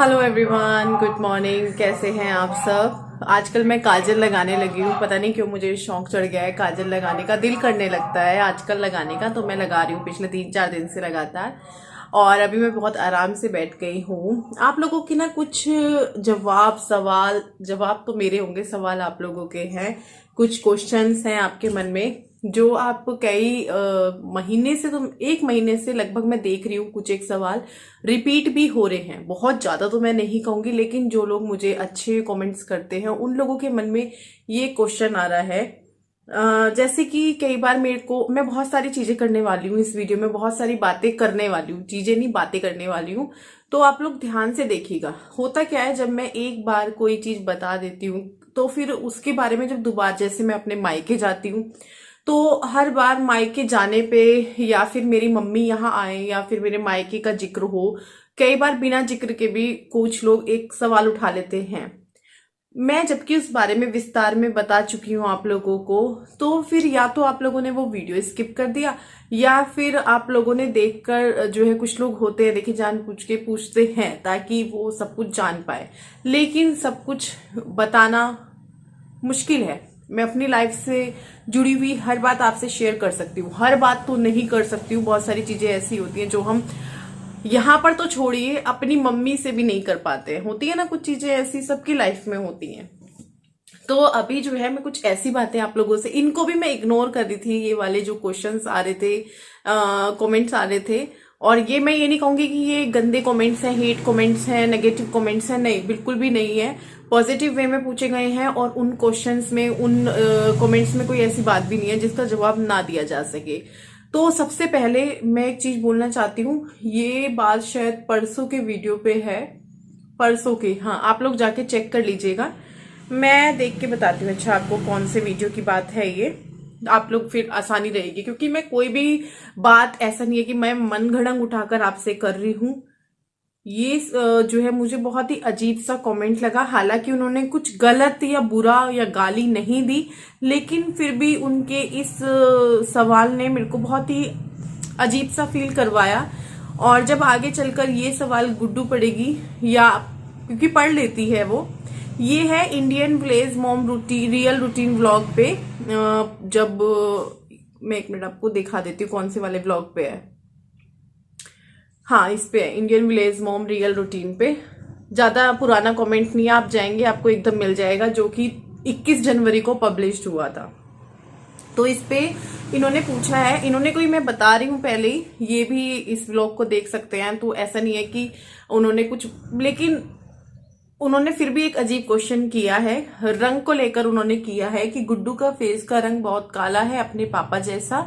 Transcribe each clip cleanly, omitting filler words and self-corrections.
Hello everyone, good morning. कैसे हैं आप सब। आजकल मैं काजल लगाने लगी हूँ। पता नहीं क्यों मुझे शौक चढ़ गया है काजल लगाने का। दिल करने लगता है आजकल लगाने का, तो मैं लगा रही हूँ पिछले 3-4 दिन से लगातार। और अभी मैं बहुत आराम से बैठ गई हूँ। आप लोगों की ना कुछ सवाल जवाब तो मेरे होंगे, सवाल आप लोगों के हैं। कुछ क्वेश्चंस हैं आपके मन में जो आप कई महीने से, तो 1 महीने से लगभग मैं देख रही हूँ कुछ एक सवाल रिपीट भी हो रहे हैं। बहुत ज्यादा तो मैं नहीं कहूंगी, लेकिन जो लोग मुझे अच्छे कमेंट्स करते हैं उन लोगों के मन में ये क्वेश्चन आ रहा है। जैसे कि कई बार मेरे को, मैं बहुत सारी चीजें करने वाली हूँ इस वीडियो में, बहुत सारी बातें करने वाली हूँ, चीजें नहीं बातें करने वाली हूँ। तो आप लोग ध्यान से देखिएगा। होता क्या है, जब मैं एक बार कोई चीज बता देती हूँ तो फिर उसके बारे में जब दोबारा, जैसे मैं अपने मायके जाती हूँ तो हर बार मायके जाने पे, या फिर मेरी मम्मी यहाँ आए या फिर मेरे मायके का जिक्र हो, कई बार बिना जिक्र के भी कुछ लोग एक सवाल उठा लेते हैं। मैं जबकि उस बारे में विस्तार में बता चुकी हूँ आप लोगों को, तो फिर या तो आप लोगों ने वो वीडियो स्किप कर दिया, या फिर आप लोगों ने देखकर, जो है कुछ लोग होते हैं देखिए जानबूझ के पूछते हैं ताकि वो सब कुछ जान पाए, लेकिन सब कुछ बताना मुश्किल है। मैं अपनी लाइफ से जुड़ी हुई हर बात आपसे शेयर कर सकती हूँ, हर बात तो नहीं कर सकती हूँ। बहुत सारी चीजें ऐसी होती हैं जो हम यहाँ पर तो छोड़िए, अपनी मम्मी से भी नहीं कर पाते हैं। होती है ना कुछ चीजें ऐसी, सबकी लाइफ में होती हैं। तो अभी जो है मैं कुछ ऐसी बातें आप लोगों से, इनको भी मैं इग्नोर कर रही थी, ये वाले जो क्वेश्चंस आ रहे थे, कमेंट्स आ रहे थे। और ये नहीं कहूंगी कि ये गंदे कमेंट्स हैं, हेट कमेंट्स हैं, नेगेटिव कमेंट्स हैं, नहीं, बिल्कुल भी नहीं है। पॉजिटिव वे में पूछे गए हैं, और उन क्वेश्चंस में, उन कमेंट्स में कोई ऐसी बात भी नहीं है जिसका जवाब ना दिया जा सके। तो सबसे पहले मैं एक चीज बोलना चाहती हूँ। ये बात शायद परसों के वीडियो पे है, परसों के, हाँ, आप लोग जाके चेक कर लीजिएगा। मैं देख के बताती हूँ अच्छा आपको कौन से वीडियो की बात है ये। आप लोग फिर आसानी रहेगी, क्योंकि मैं कोई भी बात ऐसा नहीं है कि मैं मन घड़ंग उठाकर आपसे कर रही हूँ। ये जो है मुझे बहुत ही अजीब सा कमेंट लगा। हालांकि उन्होंने कुछ गलत या बुरा या गाली नहीं दी, लेकिन फिर भी उनके इस सवाल ने मेरे को बहुत ही अजीब सा फील करवाया। और जब आगे चलकर ये सवाल गुड्डू पढ़ेगी, या क्योंकि पढ़ लेती है वो, ये है Indian village mom routine, real routine vlog पे। जब मैं 1 मिनट आपको दिखा देती हूँ कौन से वाले व्लॉग पे है। हाँ, इस पे है, Indian village mom real routine पे। ज्यादा पुराना कमेंट नहीं है, आप जाएंगे आपको एकदम मिल जाएगा, जो कि 21 जनवरी को पब्लिश हुआ था। तो इस पे इन्होंने पूछा है, इन्होंने कोई, मैं बता रही हूँ पहले ही, ये भी इस व्लॉग को देख सकते हैं, तो ऐसा नहीं है कि उन्होंने कुछ, लेकिन उन्होंने फिर भी एक अजीब क्वेश्चन किया है। रंग को लेकर उन्होंने किया है कि गुड्डू का फेस का रंग बहुत काला है अपने पापा जैसा।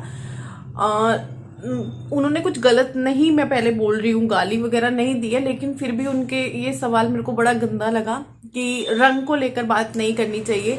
उन्होंने कुछ गलत नहीं, मैं पहले बोल रही हूँ, गाली वगैरह नहीं दी है, लेकिन फिर भी उनके ये सवाल मेरे को बड़ा गंदा लगा कि रंग को लेकर बात नहीं करनी चाहिए।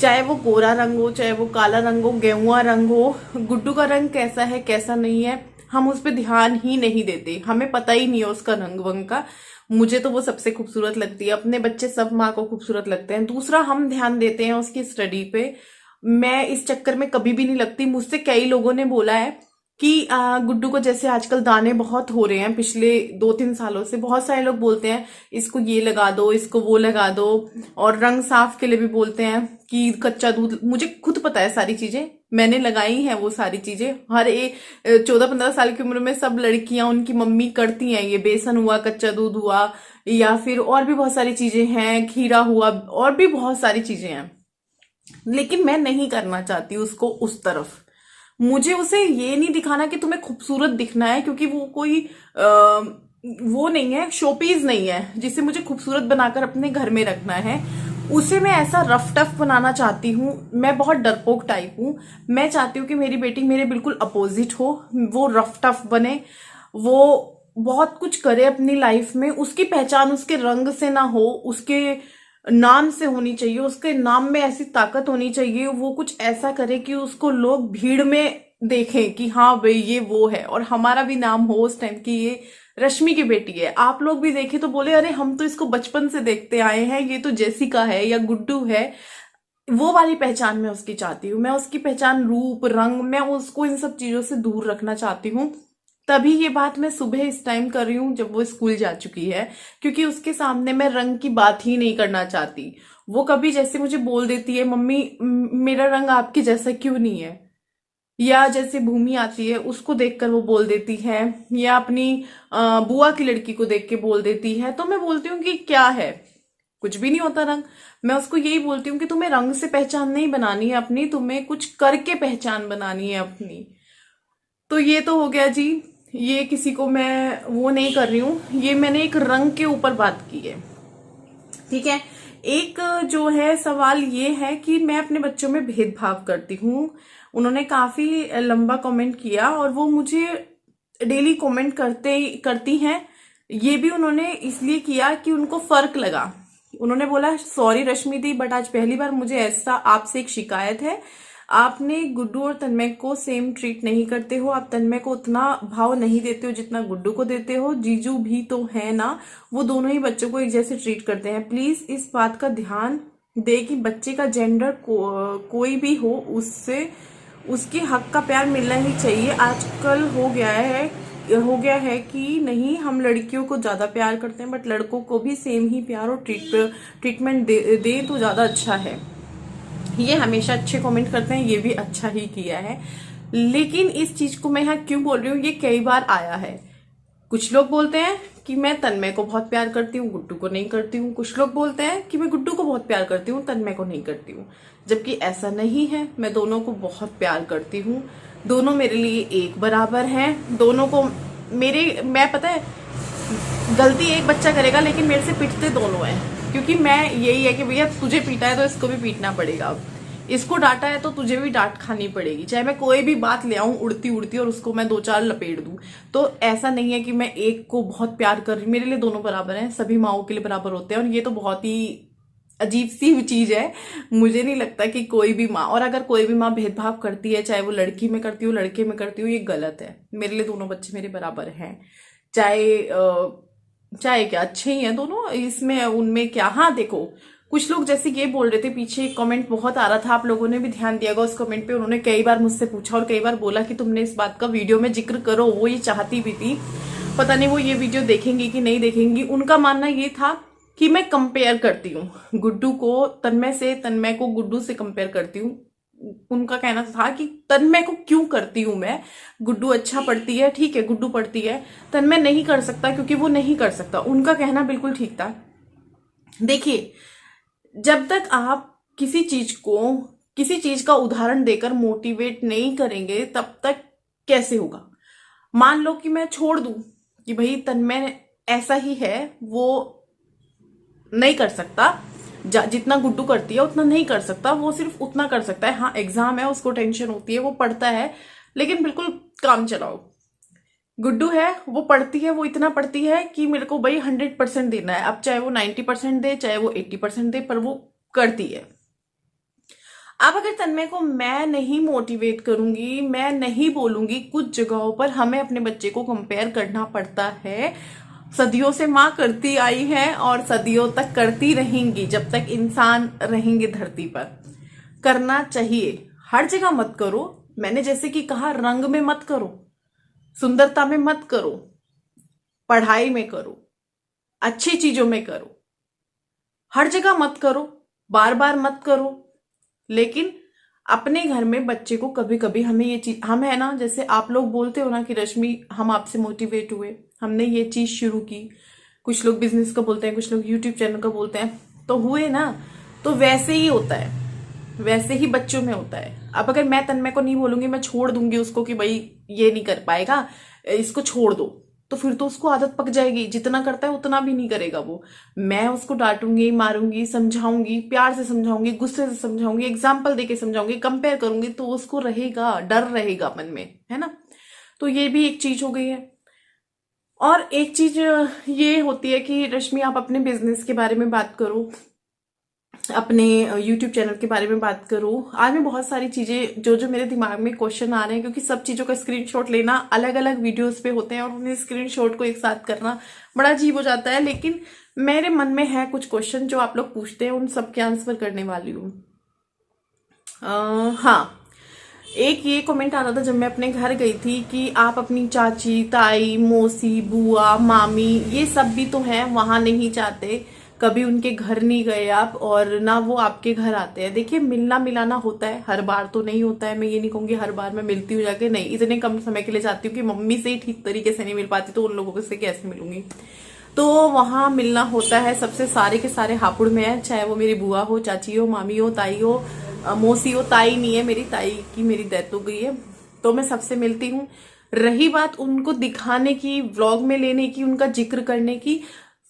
चाहे वो गोरा रंग हो, चाहे वो काला रंग हो, गेहुआ रंग हो, गुड्डू का रंग कैसा है कैसा नहीं है हम उस पर ध्यान ही नहीं देते। हमें पता ही नहीं है उसका रंग वंग का। मुझे तो वो सबसे खूबसूरत लगती है, अपने बच्चे सब माँ को खूबसूरत लगते हैं। दूसरा, हम ध्यान देते हैं उसकी स्टडी पे। मैं इस चक्कर में कभी भी नहीं लगती। मुझसे कई लोगों ने बोला है कि गुड्डू को, जैसे आजकल दाने बहुत हो रहे हैं, पिछले 2-3 सालों से बहुत सारे लोग बोलते हैं इसको ये लगा दो, इसको वो लगा दो, और रंग साफ के लिए भी बोलते हैं कि कच्चा दूध। मुझे खुद पता है सारी चीजें, मैंने लगाई हैं वो सारी चीजें। हर एक 14-15 साल की उम्र में सब लड़कियां, उनकी मम्मी करती हैं। ये बेसन हुआ, कच्चा दूध हुआ, या फिर और भी बहुत सारी चीजें हैं, खीरा हुआ, और भी बहुत सारी चीजें हैं। लेकिन मैं नहीं करना चाहती उसको उस तरफ। मुझे उसे ये नहीं दिखाना कि तुम्हें खूबसूरत दिखना है, क्योंकि वो कोई वो नहीं है, शोपीस नहीं है जिसे मुझे खूबसूरत बनाकर अपने घर में रखना है। उसे मैं ऐसा रफ टफ बनाना चाहती हूँ। मैं बहुत डरपोक टाइप हूँ। मैं चाहती हूँ कि मेरी बेटी मेरे बिल्कुल अपोजिट हो, वो रफ टफ बने, वो बहुत कुछ करे अपनी लाइफ में। उसकी पहचान उसके रंग से ना हो, उसके नाम से होनी चाहिए। उसके नाम में ऐसी ताकत होनी चाहिए, वो कुछ ऐसा करे कि उसको लोग भीड़ में देखें कि हाँ भाई ये वो है, और हमारा भी नाम हो उस टाइम की ये रश्मि की बेटी है। आप लोग भी देखें तो बोले अरे हम तो इसको बचपन से देखते आए हैं, ये तो जेसिका है या गुड्डू है। वो वाली पहचान मैं उसकी चाहती हूँ। मैं उसकी पहचान, रूप, रंग, मैं उसको इन सब चीजों से दूर रखना चाहती हूँ। तभी ये बात मैं सुबह इस टाइम कर रही हूँ जब वो स्कूल जा चुकी है, क्योंकि उसके सामने मैं रंग की बात ही नहीं करना चाहती। वो कभी जैसे मुझे बोल देती है, मम्मी मेरा रंग आपके जैसा क्यों नहीं है, या जैसे भूमि आती है उसको देखकर वो बोल देती है, या अपनी बुआ की लड़की को देख के बोल देती है, तो मैं बोलती हूँ कि क्या है, कुछ भी नहीं होता रंग। मैं उसको यही बोलती हूँ कि तुम्हें रंग से पहचान नहीं बनानी है अपनी, तुम्हें कुछ करके पहचान बनानी है अपनी। तो ये तो हो गया जी, ये किसी को मैं वो नहीं कर रही हूँ, ये मैंने एक रंग के ऊपर बात की है, ठीक है। एक जो है सवाल ये है कि मैं अपने बच्चों में भेदभाव करती हूँ। उन्होंने काफी लंबा कमेंट किया और वो मुझे डेली कमेंट करती हैं। ये भी उन्होंने इसलिए किया कि उनको फर्क लगा। उन्होंने बोला, सॉरी रश्मि दी, बट आज पहली बार मुझे ऐसा आपसे एक शिकायत है, आपने गुड्डू और तन्मय को सेम ट्रीट नहीं करते हो, आप तन्मय को उतना भाव नहीं देते हो जितना गुड्डू को देते हो। जीजू भी तो है ना, वो दोनों ही बच्चों को एक जैसे ट्रीट करते हैं। प्लीज इस बात का ध्यान दे कि बच्चे का जेंडर कोई भी हो, उससे उसके हक का प्यार मिलना ही चाहिए। आजकल हो गया है कि नहीं, हम लड़कियों को ज्यादा प्यार करते हैं, बट लड़कों को भी सेम ही प्यार और ट्रीटमेंट दे तो ज्यादा अच्छा है। ये हमेशा अच्छे कमेंट करते हैं, ये भी अच्छा ही किया है। लेकिन इस चीज को मैं यहाँ क्यों बोल रही हूँ, ये कई बार आया है। कुछ लोग बोलते हैं कि मैं तन्मय को बहुत प्यार करती हूँ, गुड्डू को नहीं करती हूँ। कुछ लोग बोलते हैं कि मैं गुड्डू को बहुत प्यार करती हूँ, तन्मय को नहीं करती हूँ। जबकि ऐसा नहीं है, मैं दोनों को बहुत प्यार करती हूँ। दोनों मेरे लिए एक बराबर हैं। दोनों को मैं पता है, गलती एक बच्चा करेगा लेकिन मेरे से पिटते दोनों हैं, क्योंकि मैं यही है कि भैया तुझे पीटा है तो इसको भी पीटना पड़ेगा, अब इसको डांटा है तो तुझे भी डांट खानी पड़ेगी, चाहे मैं कोई भी बात ले आऊं उड़ती उड़ती और उसको मैं 2-4 लपेट दूं। तो ऐसा नहीं है कि मैं एक को बहुत प्यार कर रही, मेरे लिए दोनों बराबर हैं, सभी माओं के लिए बराबर होते हैं। और ये तो बहुत ही अजीब सी चीज है। मुझे नहीं लगता कि कोई भी माँ, और अगर कोई भी माँ भेदभाव करती है, चाहे वो लड़की में करती हो लड़के में करती हो, ये गलत है। मेरे लिए दोनों बच्चे मेरे बराबर हैं, चाहे क्या, अच्छे ही हैं दोनों, इसमें उनमें क्या। हाँ देखो, कुछ लोग जैसे ये बोल रहे थे, पीछे एक कमेंट बहुत आ रहा था, आप लोगों ने भी ध्यान दिया होगा उस कमेंट पे। उन्होंने कई बार मुझसे पूछा और कई बार बोला कि तुमने इस बात का वीडियो में जिक्र करो। वो ये चाहती भी थी, पता नहीं वो ये वीडियो देखेंगी कि नहीं देखेंगी। उनका मानना ये था कि मैं कंपेयर करती हूँ गुड्डू को तन्मय से, तन्मय को गुड्डू से कंपेयर करती हूँ। उनका कहना था कि तन्मय को क्यों करती हूं मैं, गुड्डू अच्छा पढ़ती है, ठीक है गुड्डू पढ़ती है, तन्मय नहीं कर सकता क्योंकि वो नहीं कर सकता। उनका कहना बिल्कुल ठीक था। देखिए, जब तक आप किसी चीज का उदाहरण देकर मोटिवेट नहीं करेंगे तब तक कैसे होगा। मान लो कि मैं छोड़ दूं कि भाई तन्मय ऐसा ही है, वो नहीं कर सकता, जितना गुड्डू करती है उतना नहीं कर सकता, वो सिर्फ उतना कर सकता है। हाँ एग्जाम है, उसको टेंशन होती है, वो पढ़ता है, लेकिन बिल्कुल काम चलाओ। गुड्डू है, वो पढ़ती है, वो इतना पढ़ती है कि मेरे को भाई 100% देना है, अब चाहे वो 90% दे, चाहे वो 80% दे, पर वो करती है। अब अगर तन्मय को मैं नहीं मोटिवेट करूंगी, मैं नहीं बोलूंगी, कुछ जगहों पर हमें अपने बच्चे को कंपेयर करना पड़ता है। सदियों से माँ करती आई है और सदियों तक करती रहेंगी, जब तक इंसान रहेंगे धरती पर। करना चाहिए, हर जगह मत करो। मैंने जैसे कि कहा, रंग में मत करो, सुंदरता में मत करो, पढ़ाई में करो, अच्छी चीजों में करो, हर जगह मत करो, बार बार मत करो। लेकिन अपने घर में बच्चे को कभी कभी हमें ये चीज, हम है ना, जैसे आप लोग बोलते हो ना कि रश्मि हम आपसे मोटिवेट हुए, हमने ये चीज शुरू की। कुछ लोग बिजनेस का बोलते हैं, कुछ लोग यूट्यूब चैनल का बोलते हैं, तो हुए ना। तो वैसे ही होता है, वैसे ही बच्चों में होता है। अब अगर मैं तन्मय को नहीं बोलूंगी, मैं छोड़ दूंगी उसको कि भाई ये नहीं कर पाएगा, इसको छोड़ दो, तो फिर तो उसको आदत पक जाएगी, जितना करता है उतना भी नहीं करेगा वो। मैं उसको डांटूंगी, मारूंगी, समझाऊंगी, प्यार से समझाऊंगी, गुस्से से समझाऊंगी, एग्जाम्पल देके समझाऊंगी, कंपेयर करूंगी, तो उसको रहेगा, डर रहेगा मन में, है ना। तो ये भी एक चीज हो गई है। और एक चीज ये होती है कि रश्मि आप अपने बिजनेस के बारे में बात करो, अपने यूट्यूब चैनल के बारे में बात करूं। आज मैं बहुत सारी चीजें जो मेरे दिमाग में क्वेश्चन आ रहे हैं, क्योंकि सब चीजों का स्क्रीनशॉट लेना अलग अलग वीडियोस पे होते हैं और उन्हें स्क्रीनशॉट को एक साथ करना बड़ा अजीब हो जाता है। लेकिन मेरे मन में है कुछ क्वेश्चन जो आप लोग पूछते हैं, उन सब के आंसर करने वाली हूँ। हाँ, एक ये कमेंट आ रहा था जब मैं अपने घर गई थी कि आप अपनी चाची, ताई, मौसी, बुआ, मामी, ये सब भी तो हैं, वहां नहीं जाते, कभी उनके घर नहीं गए आप, और ना वो आपके घर आते हैं। देखिए, मिलना मिलाना होता है, हर बार तो नहीं होता है। मैं ये नहीं कहूंगी हर बार मैं मिलती हूँ जाके, नहीं, इतने कम समय के लिए जाती हूँ कि मम्मी से ही ठीक तरीके से नहीं मिल पाती, तो उन लोगों से कैसे मिलूंगी। तो वहां मिलना होता है सबसे, सारे के सारे हापुड़ में है, चाहे वो मेरी बुआ हो, चाची हो, मामी हो, ताई हो, मौसी हो। ताई नहीं है मेरी, ताई की मेरी डेथ हो गई है, तो मैं सबसे मिलती हूँ। रही बात उनको दिखाने की, व्लॉग में लेने की, उनका जिक्र करने की,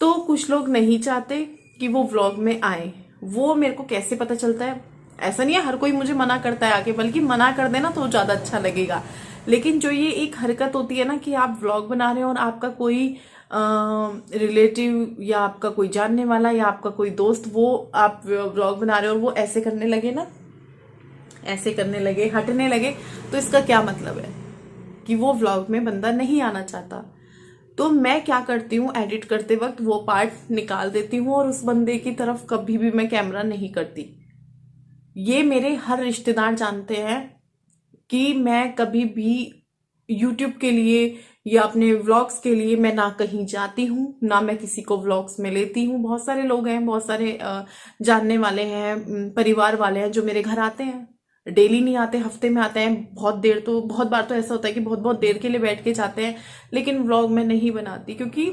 तो कुछ लोग नहीं चाहते कि वो व्लॉग में आए। वो मेरे को कैसे पता चलता है, ऐसा नहीं है हर कोई मुझे मना करता है आके, बल्कि मना कर देना तो ज्यादा अच्छा लगेगा। लेकिन जो ये एक हरकत होती है ना कि आप व्लॉग बना रहे हो और आपका कोई रिलेटिव या आपका कोई जानने वाला या आपका कोई दोस्त, वो आप व्लॉग बना रहे हो और वो ऐसे करने लगे ना, ऐसे करने लगे, हटने लगे, तो इसका क्या मतलब है कि वो व्लॉग में बंदा नहीं आना चाहता। तो मैं क्या करती हूँ, एडिट करते वक्त वो पार्ट निकाल देती हूँ और उस बंदे की तरफ कभी भी मैं कैमरा नहीं करती। ये मेरे हर रिश्तेदार जानते हैं कि मैं कभी भी यूट्यूब के लिए या अपने व्लॉग्स के लिए मैं ना कहीं जाती हूँ, ना मैं किसी को व्लॉग्स में लेती हूँ। बहुत सारे लोग हैं, बहुत सारे जानने वाले हैं, परिवार वाले हैं जो मेरे घर आते हैं। डेली नहीं आते, हफ्ते में आते हैं, बहुत देर, तो बहुत बार तो ऐसा होता है कि बहुत बहुत देर के लिए बैठ के जाते हैं। लेकिन व्लॉग मैं नहीं बनाती, क्योंकि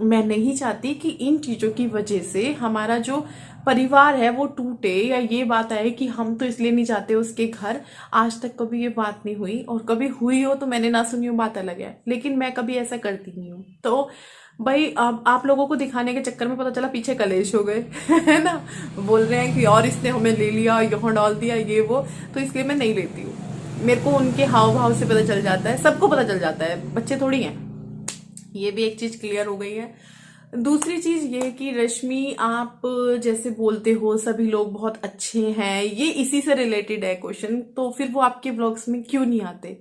मैं नहीं चाहती कि इन चीजों की वजह से हमारा जो परिवार है वो टूटे, या ये बात आए कि हम तो इसलिए नहीं जाते उसके घर। आज तक कभी ये बात नहीं हुई, और कभी हुई हो तो मैंने ना सुनी हो, बात अलग है, लेकिन मैं कभी ऐसा करती नहीं हूँ। तो भाई, अब आप लोगों को दिखाने के चक्कर में पता चला पीछे कलेश हो गए है ना, बोल रहे हैं कि और इसने हमें ले लिया, यहाँ डाल दिया, ये वो, तो इसलिए मैं नहीं लेती हूँ। मेरे को उनके हाव भाव से पता चल जाता है, सबको पता चल जाता है, बच्चे थोड़ी हैं। ये भी एक चीज क्लियर हो गई है। दूसरी चीज ये कि रश्मि, आप जैसे बोलते हो सभी लोग बहुत अच्छे हैं, ये इसी से रिलेटेड है क्वेश्चन, तो फिर वो आपके ब्लॉग्स में क्यों नहीं आते?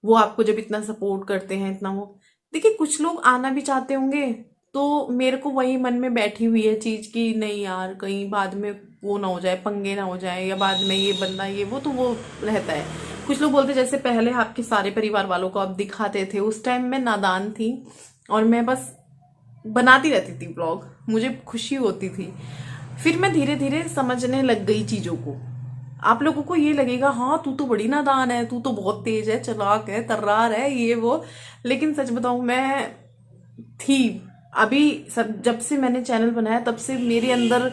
वो आपको जब इतना सपोर्ट करते हैं, इतना वो, देखिए कुछ लोग आना भी चाहते होंगे, तो मेरे को वही मन में बैठी हुई है चीज कि नहीं यार, कहीं बाद में वो ना हो जाए, पंगे ना हो जाए, या बाद में ये बंदा ये वो, तो वो रहता है। कुछ लोग बोलते जैसे पहले आपके सारे परिवार वालों को आप दिखाते थे, उस टाइम मैं नादान थी और मैं बस बनाती रहती थी ब्लॉग, मुझे खुशी होती थी। फिर मैं धीरे धीरे समझने लग गई चीजों को। आप लोगों को ये लगेगा हाँ तू तो बड़ी नादान है, तू तो बहुत तेज है, चालाक है, तर्रार है, ये वो, लेकिन सच बताऊं, मैं थी, अभी सब जब से मैंने चैनल बनाया तब से मेरे अंदर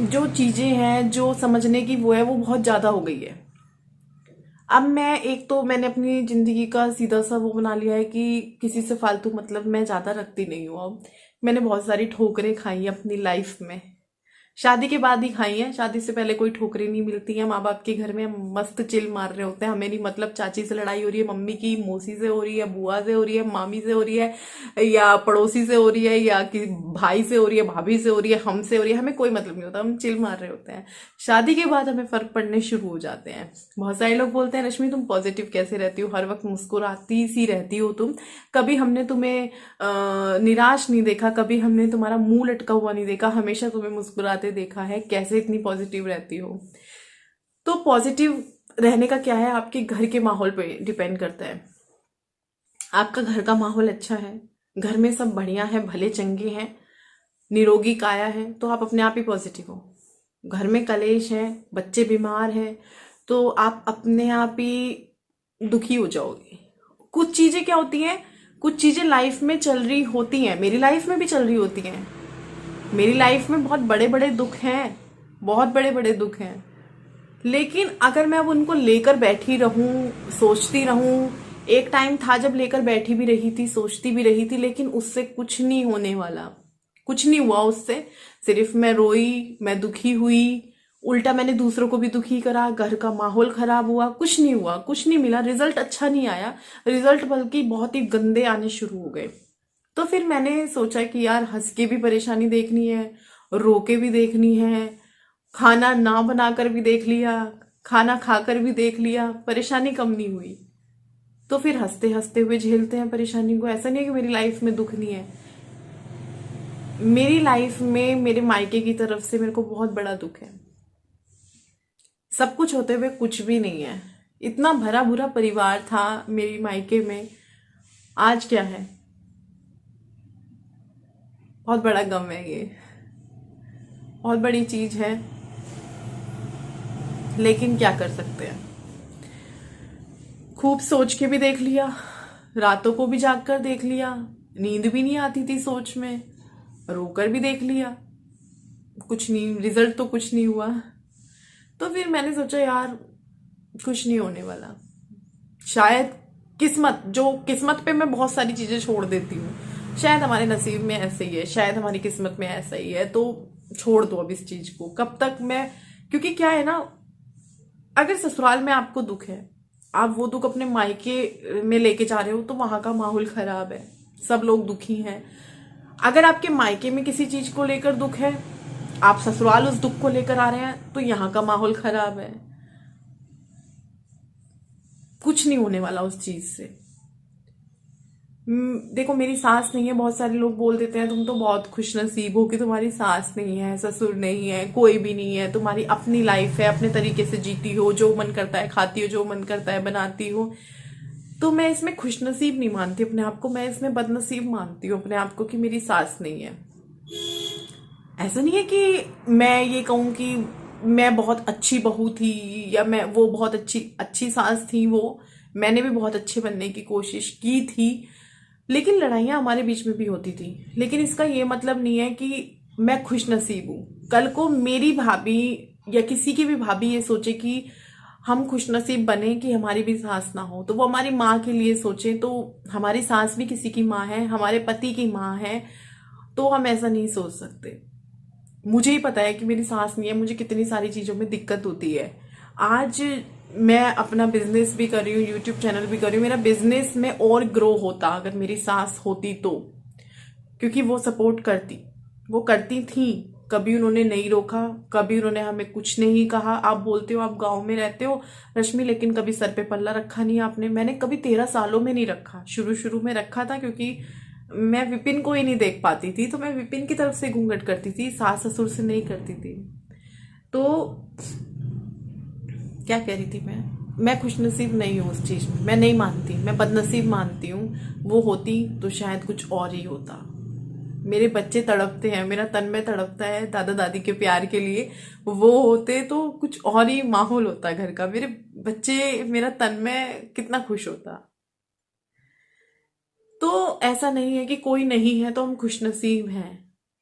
जो चीजें हैं, जो समझने की वो है, वो बहुत ज्यादा हो गई है। अब मैं, एक तो मैंने अपनी जिंदगी का सीधा सा वो बना लिया है कि किसी से फालतू मतलब मैं ज्यादा रखती नहीं हूँ। अब मैंने बहुत सारी ठोकरें खाई हैं अपनी लाइफ में, शादी के बाद ही खाई है, शादी से पहले कोई ठोकरें नहीं मिलती है। माँ बाप के घर में हम मस्त चिल मार रहे होते हैं, हमें नहीं मतलब चाची से लड़ाई हो रही है, मम्मी की मौसी से हो रही है, बुआ से हो रही है, मामी से हो रही है, या पड़ोसी से हो रही है, या कि भाई से हो रही है, भाभी से हो रही है, हमसे हो रही है, हमें कोई मतलब नहीं होता, हम चिल मार रहे होते हैं। शादी के बाद हमें फर्क पड़ने शुरू हो जाते हैं। बहुत सारे लोग बोलते हैं रश्मि तुम पॉजिटिव कैसे रहती हो, हर वक्त मुस्कुराती सी रहती हो तुम, कभी हमने तुम्हें निराश नहीं देखा, कभी हमने तुम्हारा मुंह लटका हुआ नहीं देखा, हमेशा तुम्हें मुस्कुराते देखा है, कैसे इतनी पॉजिटिव रहती हो? तो पॉजिटिव रहने का क्या है, आपके घर के माहौल पे डिपेंड करता है। आपका घर का माहौल अच्छा है, घर में सब बढ़िया है, भले चंगे हैं, निरोगी काया है, तो आप अपने आप ही पॉजिटिव हो। घर में कलेश है, बच्चे बीमार है, तो आप अपने आप ही दुखी हो जाओगे। कुछ चीजें क्या होती हैं, कुछ चीजें लाइफ में चल रही होती हैं, मेरी लाइफ में भी चल रही होती हैं, मेरी लाइफ में बहुत बड़े बड़े दुख हैं, बहुत बड़े बड़े दुख हैं, लेकिन अगर मैं अब उनको लेकर बैठी रहूं, सोचती रहूं, एक टाइम था जब लेकर बैठी भी रही थी, सोचती भी रही थी, लेकिन उससे कुछ नहीं होने वाला, कुछ नहीं हुआ उससे। सिर्फ मैं रोई, मैं दुखी हुई, उल्टा मैंने दूसरों को भी दुखी करा, घर का माहौल खराब हुआ, कुछ नहीं हुआ, कुछ नहीं मिला, रिजल्ट अच्छा नहीं आया, रिजल्ट बल्कि बहुत ही गंदे आने शुरू हो गए। तो फिर मैंने सोचा कि यार हंस के भी परेशानी देखनी है, रो के भी देखनी है, खाना ना बनाकर भी देख लिया, खाना खाकर भी देख लिया, परेशानी कम नहीं हुई। तो फिर हंसते हंसते हुए झेलते हैं परेशानी को। ऐसा नहीं है कि मेरी लाइफ में दुख नहीं है, मेरी लाइफ में मेरे मायके की तरफ से मेरे को बहुत बड़ा दुख है। सब कुछ होते हुए कुछ भी नहीं है, इतना भरा भूरा परिवार था मेरी मायके में, आज क्या है। बहुत बड़ा गम है ये, बहुत बड़ी चीज है, लेकिन क्या कर सकते हैं। खूब सोच के भी देख लिया, रातों को भी जाग कर देख लिया, नींद भी नहीं आती थी सोच में, रोकर भी देख लिया, कुछ नहीं, रिजल्ट तो कुछ नहीं हुआ। तो फिर मैंने सोचा यार कुछ नहीं होने वाला, शायद किस्मत पे मैं बहुत सारी चीजें छोड़ देती हूँ, शायद हमारे नसीब में ऐसे ही है, शायद हमारी किस्मत में ऐसा ही है, तो छोड़ दो अब इस चीज को। कब तक मैं, क्योंकि क्या है ना, अगर ससुराल में आपको दुख है, आप वो दुख अपने मायके में लेके जा रहे हो, तो वहां का माहौल खराब है, सब लोग दुखी हैं। अगर आपके मायके में किसी चीज को लेकर दुख है, आप ससुराल उस दुख को लेकर आ रहे हैं, तो यहाँ का माहौल खराब है, कुछ नहीं होने वाला उस चीज से। देखो मेरी सास नहीं है, बहुत सारे लोग बोल देते हैं तुम तो बहुत खुश नसीब हो कि तुम्हारी सास नहीं है, ससुर नहीं है, कोई भी नहीं है, तुम्हारी अपनी लाइफ है, अपने तरीके से जीती हो, जो मन करता है खाती हो, जो मन करता है बनाती हो। तो मैं इसमें खुश नसीब नहीं मानती अपने आप को, मैं इसमें बदनसीब मानती हूँ अपने आप को कि मेरी सास नहीं है। ऐसा नहीं है कि मैं ये कहूँ कि मैं बहुत अच्छी बहू थी या मैं वो बहुत अच्छी अच्छी सास थी, वो मैंने भी बहुत अच्छे बनने की कोशिश की थी, लेकिन लड़ाइयाँ हमारे बीच में भी होती थी। लेकिन इसका ये मतलब नहीं है कि मैं खुश नसीब हूँ। कल को मेरी भाभी या किसी की भी भाभी ये सोचे कि हम खुश नसीब बने कि हमारी भी सास ना हो, तो वो हमारी माँ के लिए सोचे, तो हमारी सास भी किसी की माँ है, हमारे पति की माँ है, तो हम ऐसा नहीं सोच सकते। मुझे ही पता है कि मेरी सास नहीं है, मुझे कितनी सारी चीज़ों में दिक्कत होती है। आज मैं अपना बिजनेस भी कर रही हूँ, यूट्यूब चैनल भी कर रही हूँ, मेरा बिजनेस में और ग्रो होता अगर मेरी सास होती तो, क्योंकि वो सपोर्ट करती, वो करती थी, कभी उन्होंने नहीं रोका, कभी उन्होंने हमें कुछ नहीं कहा। आप बोलते हो आप गांव में रहते हो रश्मि, लेकिन कभी सर पे पल्ला रखा नहीं आपने। मैंने कभी 13 सालों में नहीं रखा, शुरू शुरू में रखा था क्योंकि मैं विपिन को ही नहीं देख पाती थी, तो मैं विपिन की तरफ से घूंघट करती थी, सास ससुर से नहीं करती थी। तो क्या कह रही थी मैं खुशनसीब नहीं हूँ उस चीज में, मैं नहीं मानती, मैं बदनसीब मानती हूँ। वो होती तो शायद कुछ और ही होता। मेरे बच्चे तड़पते हैं, मेरा तन में तड़पता है दादा दादी के प्यार के लिए, वो होते तो कुछ और ही माहौल होता घर का, मेरे बच्चे, मेरा तन में कितना खुश होता। तो ऐसा नहीं है कि कोई नहीं है तो हम खुशनसीब हैं।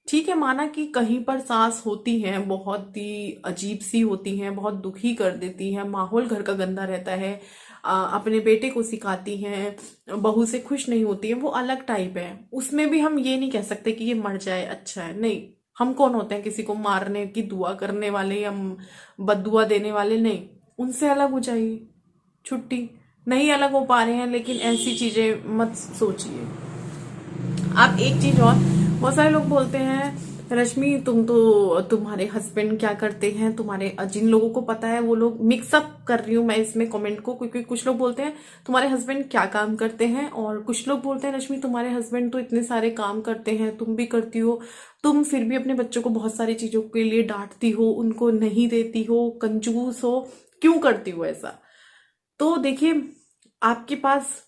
ठीक है, माना कि कहीं पर सास होती हैं, बहुत ही अजीब सी होती हैं, बहुत दुखी कर देती हैं, माहौल घर का गंदा रहता है, अपने बेटे को सिखाती हैं, बहू से खुश नहीं होती हैं, वो अलग टाइप है। उसमें भी हम ये नहीं कह सकते कि ये मर जाए अच्छा है, नहीं। हम कौन होते हैं किसी को मारने की दुआ करने वाले या बददुआ देने वाले, नहीं। उनसे अलग हो जाइए, छुट्टी। नहीं अलग हो पा रहे हैं, लेकिन ऐसी चीजें मत सोचिए आप। एक चीज और, बहुत सारे लोग बोलते हैं रश्मि तुम्हारे हस्बैंड क्या करते हैं, तुम्हारे, जिन लोगों को पता है वो लोग, मिक्सअप कर रही हूँ मैं इसमें कमेंट को, क्योंकि कुछ लोग बोलते हैं तुम्हारे हस्बैंड क्या काम करते हैं, और कुछ लोग बोलते हैं रश्मि तुम्हारे हस्बैंड तो इतने सारे काम करते हैं, तुम भी करती हो, तुम फिर भी अपने बच्चों को बहुत सारी चीजों के लिए डांटती हो, उनको नहीं देती हो, कंजूस हो, क्यों करती हो ऐसा। तो देखिए, आपके पास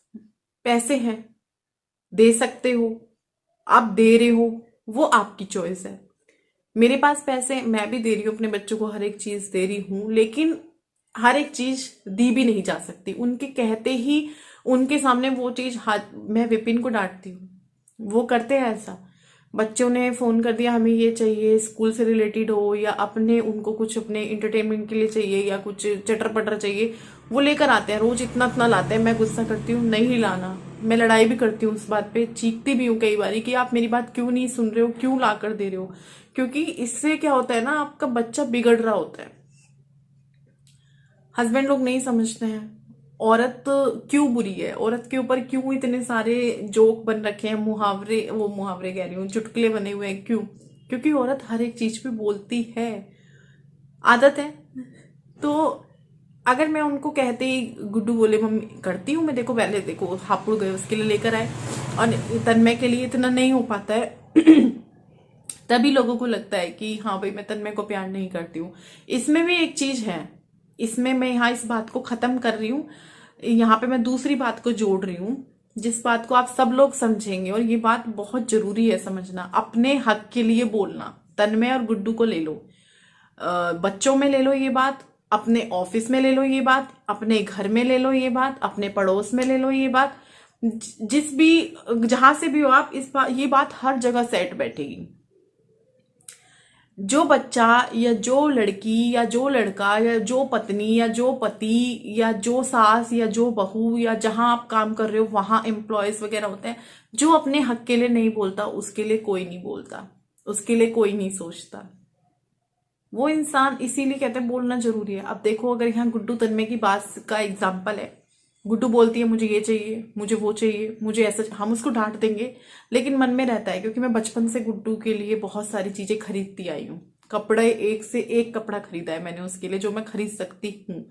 पैसे हैं, दे सकते हो, आप दे रहे हो, वो आपकी चॉइस है। मेरे पास पैसे, मैं भी दे रही हूँ अपने बच्चों को, हर एक चीज दे रही हूँ, लेकिन हर एक चीज दी भी नहीं जा सकती। उनके कहते ही उनके सामने वो चीज, मैं विपिन को डांटती हूँ, वो करते हैं ऐसा। बच्चों ने फोन कर दिया हमें ये चाहिए, स्कूल से रिलेटेड हो या अपने, उनको कुछ अपने इंटरटेनमेंट के लिए चाहिए या कुछ चटर पटर चाहिए, वो लेकर आते हैं, रोज इतना इतना लाते हैं। मैं गुस्सा करती हूँ, नहीं लाना। मैं लड़ाई भी करती हूँ उस बात पे, चीखती भी हूँ कई बार कि आप मेरी बात क्यों नहीं सुन रहे हो, क्यों ला कर दे रहे हो। क्योंकि इससे क्या होता है ना, आपका बच्चा बिगड़ रहा होता है। हस्बैंड लोग नहीं समझते हैं औरत क्यों बुरी है, औरत के ऊपर क्यों इतने सारे जोक बन रखे हैं, मुहावरे, वो मुहावरे कह रही हूँ, चुटकुले बने हुए हैं, क्यों? क्योंकि औरत हर एक चीज पे बोलती है, आदत है। तो अगर मैं उनको कहते ही गुड्डू बोले मम्मी करती हूँ मैं, देखो पहले देखो हापुड़ गए उसके लिए लेकर आए, और तन्मय के लिए इतना नहीं हो पाता है तभी लोगों को लगता है कि हाँ भाई मैं तन्मय को प्यार नहीं करती हूँ। इसमें भी एक चीज है, इसमें मैं यहाँ इस बात को खत्म कर रही हूँ। यहाँ पे मैं दूसरी बात को जोड़ रही हूँ, जिस बात को आप सब लोग समझेंगे, और ये बात बहुत जरूरी है समझना। अपने हक के लिए बोलना। तन्मय और गुड्डू को ले लो, बच्चों में ले लो ये बात, अपने ऑफिस में ले लो ये बात, अपने घर में ले लो ये बात, अपने पड़ोस में ले लो ये बात, जिस भी जहां से भी हो आप, ये बात हर जगह सेट बैठेगी। जो बच्चा या जो लड़की या जो लड़का या जो पत्नी या जो पति या जो सास या जो बहू या जहां आप काम कर रहे हो वहां एम्प्लॉयज वगैरह होते हैं, जो अपने हक के लिए नहीं बोलता, उसके लिए कोई नहीं बोलता, उसके लिए कोई नहीं सोचता। वो इंसान, इसीलिए कहते हैं बोलना जरूरी है। अब देखो, अगर यहाँ गुड्डू तन्मय की बात का एग्जाम्पल है, गुड्डू बोलती है मुझे ये चाहिए, मुझे वो चाहिए, मुझे ऐसा, हम उसको डांट देंगे, लेकिन मन में रहता है, क्योंकि मैं बचपन से गुड्डू के लिए बहुत सारी चीजें खरीदती आई हूँ। कपड़े, एक से एक कपड़ा खरीदा है मैंने उसके लिए, जो मैं खरीद सकती हूँ।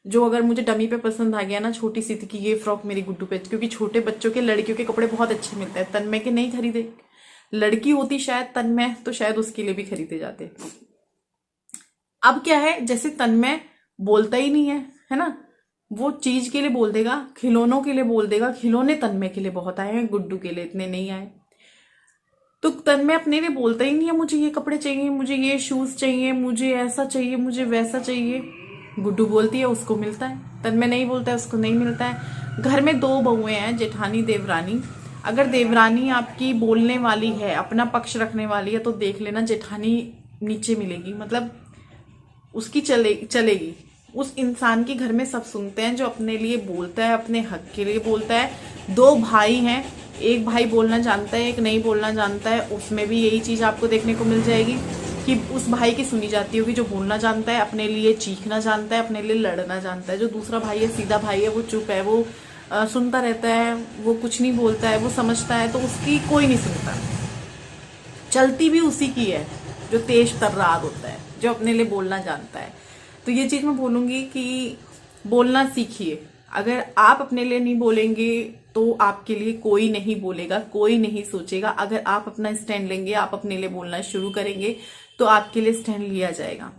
जो अगर मुझे डमी पे पसंद आ गया ना, छोटी सी थी कि ये फ्रॉक मेरी गुड्डू पे, क्योंकि छोटे बच्चों के, लड़कियों के कपड़े बहुत अच्छे मिलते हैं, तन्मय के नहीं खरीदे। लड़की होती शायद तन्मय, तो शायद उसके लिए भी खरीदे जाते। अब क्या है, जैसे तन्मय बोलता ही नहीं है ना, वो चीज के लिए बोल देगा, खिलौनों के लिए बोल देगा, खिलौने तन्मय के लिए बहुत आए हैं, गुड्डू के लिए इतने नहीं आए। तो तन्मय अपने लिए बोलता ही नहीं है मुझे ये कपड़े चाहिए, मुझे ये शूज चाहिए, मुझे ऐसा चाहिए, मुझे वैसा चाहिए। गुड्डू बोलती है, उसको मिलता है। तन्मय नहीं बोलता है, उसको नहीं मिलता है। घर में 2 बहुएं हैं, जेठानी देवरानी। अगर देवरानी आपकी बोलने वाली है, अपना पक्ष रखने वाली है, तो देख लेना जेठानी नीचे मिलेगी, मतलब उसकी चलेगी। उस इंसान के घर में सब सुनते हैं जो अपने लिए बोलता है, अपने हक के लिए बोलता है। 2 भाई हैं, एक भाई बोलना जानता है, एक नहीं बोलना जानता है। उसमें भी यही चीज आपको देखने को मिल जाएगी कि उस भाई की सुनी जाती होगी जो बोलना जानता है, अपने लिए चीखना जानता है, अपने लिए लड़ना जानता है। जो दूसरा भाई है, सीधा भाई है, वो चुप है, वो सुनता रहता है, वो कुछ नहीं बोलता है, वो समझता है, तो उसकी कोई नहीं सुनता। चलती भी उसी की है जो तेज तर्रार होता है, जो अपने लिए बोलना जानता है। तो ये चीज मैं बोलूंगी कि बोलना सीखिए। अगर आप अपने लिए नहीं बोलेंगे तो आपके लिए कोई नहीं बोलेगा, कोई नहीं सोचेगा। अगर आप अपना स्टैंड लेंगे, आप अपने लिए बोलना शुरू करेंगे, तो आपके लिए स्टैंड लिया जाएगा।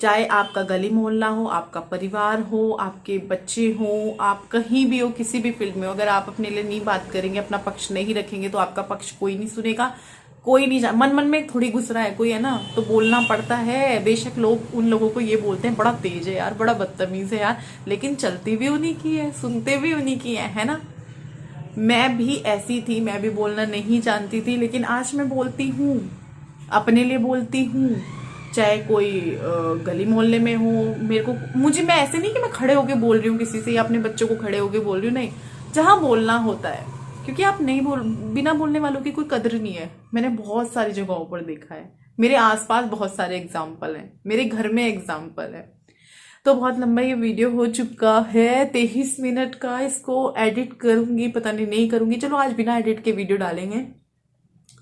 चाहे आपका गली मोहल्ला हो, आपका परिवार हो, आपके बच्चे हो, आप कहीं भी हो, किसी भी फील्ड में हो, अगर आप अपने लिए नहीं बात करेंगे, अपना पक्ष नहीं रखेंगे, तो आपका पक्ष कोई नहीं सुनेगा, कोई नहीं। मन मन में थोड़ी घुस रहा है कोई, है ना, तो बोलना पड़ता है। बेशक लोग उन लोगों को ये बोलते हैं बड़ा तेज है यार, बड़ा बदतमीज है यार, लेकिन चलती भी उन्हीं की है, सुनते भी उन्हीं की है ना। मैं भी ऐसी थी, मैं भी बोलना नहीं जानती थी, लेकिन आज मैं बोलती हूँ, अपने लिए बोलती हूँ। चाहे कोई गली मोहल्ले में हो, मेरे को, मैं ऐसे नहीं कि मैं खड़े होके बोल रही हूँ किसी से, या अपने बच्चों को खड़े होके बोल रही हूँ, नहीं, जहां बोलना होता है। क्योंकि आप नहीं बिना बोलने वालों की कोई कदर नहीं है। मैंने बहुत सारी जगहों पर देखा है, मेरे आसपास बहुत सारे एग्जाम्पल हैं, मेरे घर में एग्जाम्पल है। तो बहुत लंबा ये वीडियो हो चुका है, 23 मिनट का। इसको एडिट करूंगी, पता नहीं करूंगी, चलो आज बिना एडिट के वीडियो डालेंगे।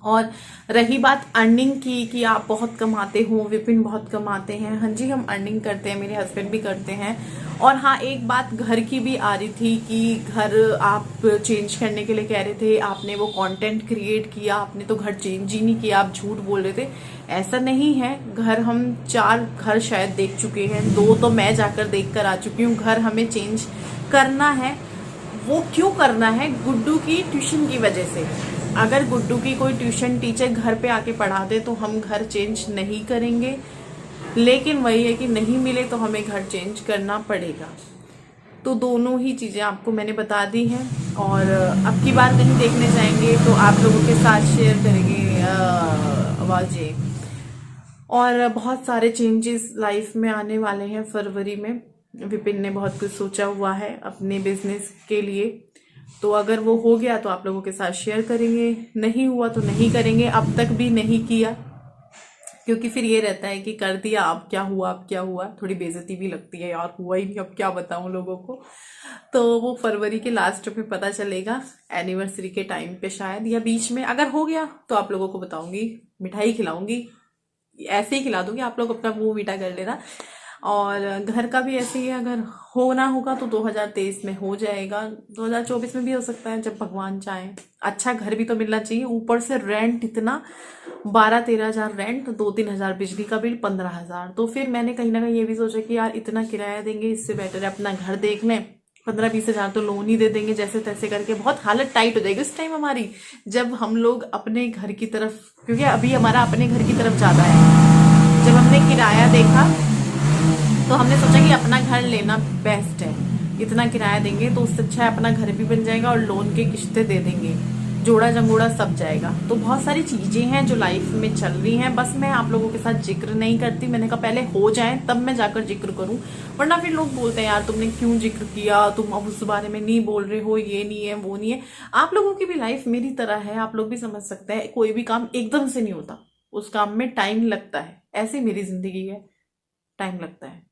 और रही बात अर्निंग की कि आप बहुत कमाते हो, विपिन बहुत कमाते हैं, हाँ जी, हम अर्निंग करते हैं, मेरे हस्बैंड भी करते हैं। और हाँ, एक बात घर की भी आ रही थी कि घर आप चेंज करने के लिए कह रहे थे, आपने वो कंटेंट क्रिएट किया, आपने तो घर चेंज ही नहीं किया, आप झूठ बोल रहे थे। ऐसा नहीं है, घर हम 4 घर शायद देख चुके हैं, 2 तो मैं जाकर देख कर आ चुकी हूँ। घर हमें चेंज करना है। वो क्यों करना है? गुड्डू की ट्यूशन की वजह से। अगर गुड्डू की कोई ट्यूशन टीचर घर पे आके पढ़ा दे तो हम घर चेंज नहीं करेंगे, लेकिन वही है कि नहीं मिले तो हमें घर चेंज करना पड़ेगा। तो दोनों ही चीजें आपको मैंने बता दी हैं। और अब की बार कहीं देखने जाएंगे तो आप लोगों के साथ शेयर करेंगे आवाजें। और बहुत सारे चेंजेस लाइफ में आने वाले हैं फरवरी में। विपिन ने बहुत कुछ सोचा हुआ है अपने बिजनेस के लिए, तो अगर वो हो गया तो आप लोगों के साथ शेयर करेंगे, नहीं हुआ तो नहीं करेंगे। अब तक भी नहीं किया, क्योंकि फिर ये रहता है कि कर दिया, अब क्या हुआ, अब क्या हुआ, थोड़ी बेइज्जती भी लगती है यार, हुआ ही नहीं, अब क्या बताऊं लोगों को। तो वो फरवरी के लास्ट में पता चलेगा, एनिवर्सरी के टाइम पे शायद, या बीच में। अगर हो गया तो आप लोगों को बताऊंगी, मिठाई खिलाऊंगी, ऐसे ही खिला दूंगी, आप लोग अपना मुंह मीठा कर लेना। और घर का भी ऐसे ही है, अगर होना होगा तो 2023 में हो जाएगा, 2024 में भी हो सकता है जब भगवान चाहे। अच्छा घर भी तो मिलना चाहिए, ऊपर से रेंट इतना 12-13 हज़ार रेंट, 2-3 हज़ार बिजली का बिल, 15 हज़ार। तो फिर मैंने कहीं ना कहीं ये भी सोचा कि यार इतना किराया देंगे, इससे बेटर है अपना घर देख लें। 15-20 हज़ार तो लोन ही दे देंगे जैसे तैसे करके। बहुत हालत टाइट हो जाएगी उस टाइम हमारी, जब हम लोग अपने घर की तरफ, क्योंकि अभी हमारा अपने घर की तरफ ज्यादा है। जब हमने किराया देखा तो हमने सोचा कि अपना घर लेना बेस्ट है। इतना किराया देंगे तो उससे अच्छा है अपना घर भी बन जाएगा और लोन के किश्तें दे देंगे, जोड़ा जंगोड़ा सब जाएगा। तो बहुत सारी चीजें हैं जो लाइफ में चल रही हैं, बस मैं आप लोगों के साथ जिक्र नहीं करती। मैंने कहा पहले हो जाए तब मैं जाकर जिक्र करूं, वरना फिर लोग बोलते हैं यार तुमने क्यों जिक्र किया, तुम अब उस बारे में नहीं बोल रहे हो, ये नहीं है वो नहीं है। आप लोगों की भी लाइफ मेरी तरह है, आप लोग भी समझ सकते हैं, कोई भी काम एकदम से नहीं होता, उस काम में टाइम लगता है। ऐसी मेरी जिंदगी है, टाइम लगता है।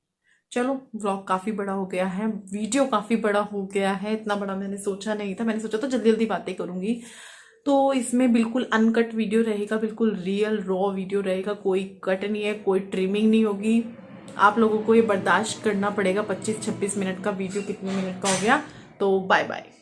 चलो व्लॉग काफी बड़ा हो गया है, वीडियो काफी बड़ा हो गया है, इतना बड़ा मैंने सोचा नहीं था। मैंने सोचा तो जल्दी जल्दी बातें करूंगी, तो इसमें बिल्कुल अनकट वीडियो रहेगा, बिल्कुल रियल रॉ वीडियो रहेगा, कोई कट नहीं है, कोई ट्रिमिंग नहीं होगी। आप लोगों को ये बर्दाश्त करना पड़ेगा। 25-26 मिनट का वीडियो कितने मिनट का हो गया। तो बाय बाय।